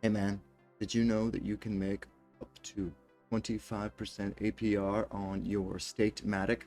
Hey man, did you know that you can make up to 25% APR on your staked Matic?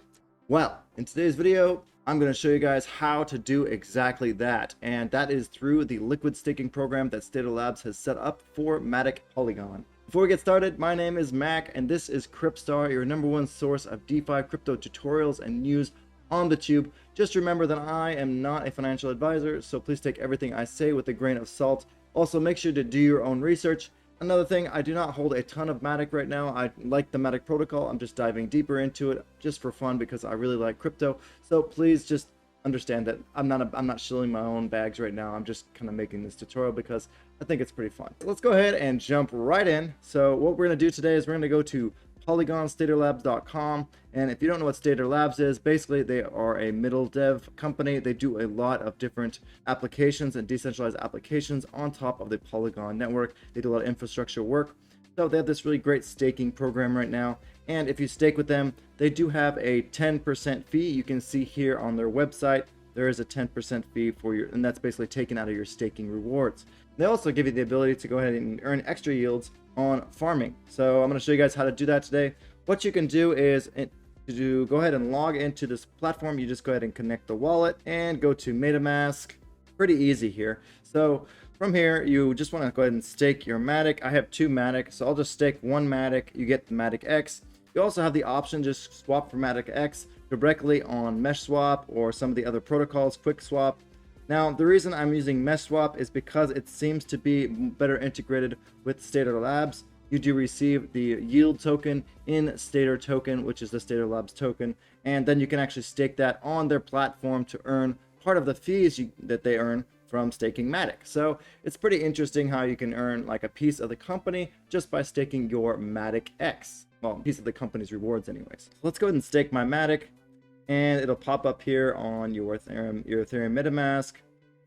Well, in today's video, I'm going to show you guys how to do exactly that, and that is through the liquid staking program that Stater Labs has set up for Matic Polygon. Before we get started, my name is Mac, and this is Cryptstar, your #1 source of DeFi crypto tutorials and news on the tube. Just remember that I am not a financial advisor, so please take everything I say with a grain of salt. Also, make sure to do your own research. Another thing, I do not hold a ton of Matic right now. I like the Matic protocol. I'm just diving deeper into it just for fun because I really like crypto. So please just understand that I'm not shilling my own bags right now. I'm just kind of making this tutorial because I think it's pretty fun. So let's go ahead and jump right in. So what we're going to do today is we're going to go to polygonstaterlabs.com, and if you don't know what Stater Labs is, basically they are a middle dev company. They do a lot of different applications and decentralized applications on top of the Polygon network. They do a lot of infrastructure work. So they have this really great staking program right now, and if you stake with them, they do have a 10% fee. You can see here on their website there is a 10% fee for your, and that's basically taken out of your staking rewards. They also give you the ability to go ahead and earn extra yields on farming. So I'm going to show you guys how to do that today. What you can do is to go ahead and log into this platform. You just go ahead and connect the wallet and go to MetaMask. Pretty easy here. So from here, you just want to go ahead and stake your Matic. I have 2 Matic, so I'll just stake 1 Matic. You get the Matic X. You also have the option to just swap for Matic X directly on Mesh Swap or some of the other protocols, Quick Swap. Now, the reason I'm using Mesh Swap is because it seems to be better integrated with Stater Labs. You do receive the yield token in Stater token, which is the Stater Labs token, and then you can actually stake that on their platform to earn part of the fees that they earn from staking Matic. So it's pretty interesting how you can earn like a piece of the company just by staking your Matic X. Well, a piece of the company's rewards anyways. So let's go ahead and stake my Matic, and it'll pop up here on your Ethereum MetaMask.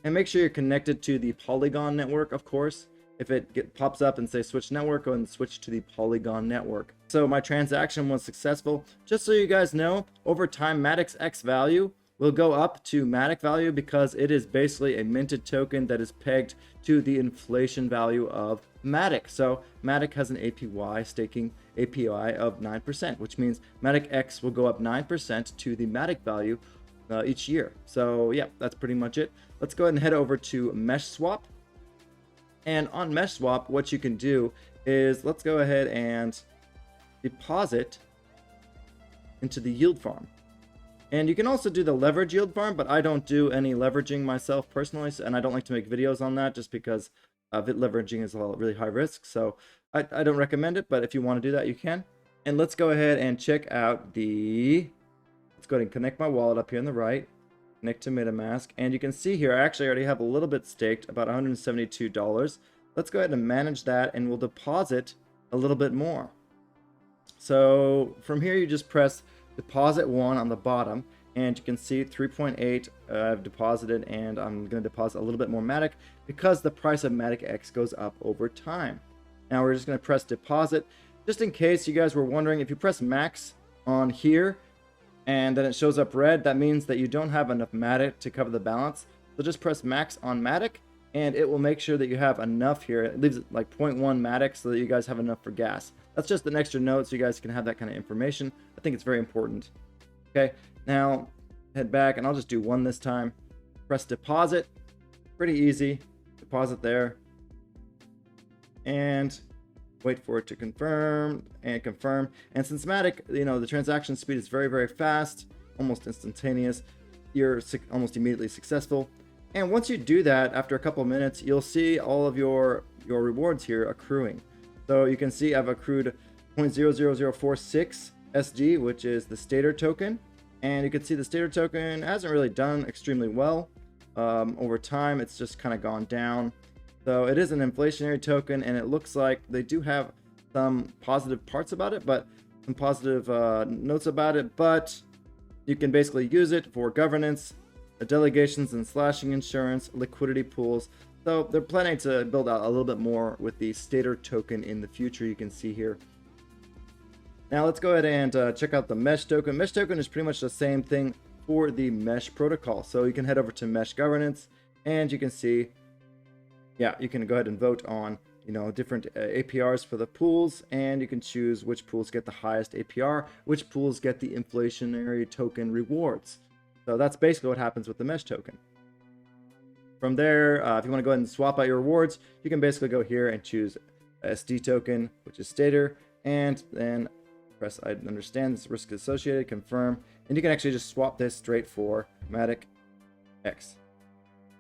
And make sure you're connected to the Polygon network, of course. If it pops up and say switch network, go ahead and switch to the Polygon network. So my transaction was successful. Just so you guys know, over time, Matic's X value will go up to Matic value because it is basically a minted token that is pegged to the inflation value of Matic. So Matic has an APY staking API of 9%, which means Matic X will go up 9% to the Matic value each year. So yeah, that's pretty much it. Let's go ahead and head over to Mesh Swap. And on Mesh Swap, what you can do is let's go ahead and deposit into the yield farm. And you can also do the leverage yield farm, but I don't do any leveraging myself personally, and I don't like to make videos on that just because leveraging is a really high risk. So I don't recommend it, but if you want to do that, you can. And let's go ahead and check out let's go ahead and connect my wallet up here on the right, connect to MetaMask, and you can see here I actually already have a little bit staked, about $172. Let's go ahead and manage that, and we'll deposit a little bit more. So from here, you just press deposit 1 on the bottom, and you can see 3.8 I've deposited, and I'm going to deposit a little bit more Matic because the price of Matic X goes up over time. Now we're just going to press deposit. Just in case you guys were wondering, if you press max on here and then it shows up red, that means that you don't have enough Matic to cover the balance. So just press max on Matic, and it will make sure that you have enough here. It leaves it like 0.1 Matic so that you guys have enough for gas. That's just an extra note so you guys can have that kind of information. I think it's very important. Okay, now head back, and I'll just do 1 this time. Press deposit. Pretty easy. Deposit there. And wait for it to confirm and confirm. And since Matic, the transaction speed is very, very fast, almost instantaneous, you're almost immediately successful. And once you do that, after a couple of minutes, you'll see all of your rewards here accruing. So you can see I've accrued 0.00046 SD, which is the Stater token. And you can see the Stater token hasn't really done extremely well. Over time, it's just kind of gone down. So it is an inflationary token, and it looks like they do have some positive parts about it, but some positive notes about it. But you can basically use it for governance, delegations and slashing insurance, liquidity pools. So they're planning to build out a little bit more with the Stater token in the future, you can see here. Now let's go ahead and check out the Mesh token. Mesh token is pretty much the same thing for the Mesh protocol. So you can head over to Mesh governance, and you can see, yeah, you can go ahead and vote on different APRs for the pools, and you can choose which pools get the highest APR, which pools get the inflationary token rewards. So that's basically what happens with the mesh token. From there, if you want to go ahead and swap out your rewards, you can basically go here and choose SD token, which is stater, and then press I understand this risk associated, confirm, and you can actually just swap this straight for Matic X.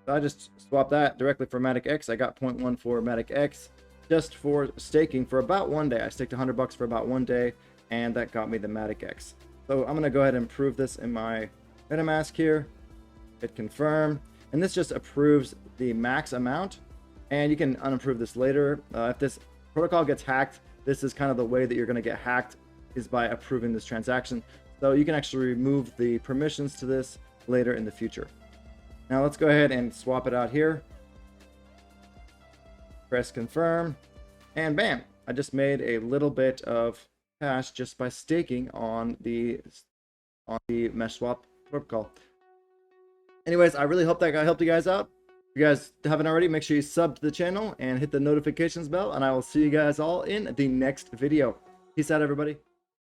So I just swapped that directly for Matic X. I got 0.1 for Matic X just for staking for about 1 day. I staked $100 for about 1 day, and that got me the Matic X. So I'm going to go ahead and approve this in my MetaMask here. Hit confirm, and this just approves the max amount, and you can unapprove this later. If this protocol gets hacked, this is kind of the way that you're going to get hacked, is by approving this transaction. So you can actually remove the permissions to this later in the future. Now let's go ahead and swap it out here. Press confirm, and bam, I just made a little bit of cash just by staking on the mesh swap protocol. Anyways, I really hope that helped you guys out. If you guys haven't already, make sure you sub to the channel and hit the notifications bell, and I will see you guys all in the next video. Peace out, everybody.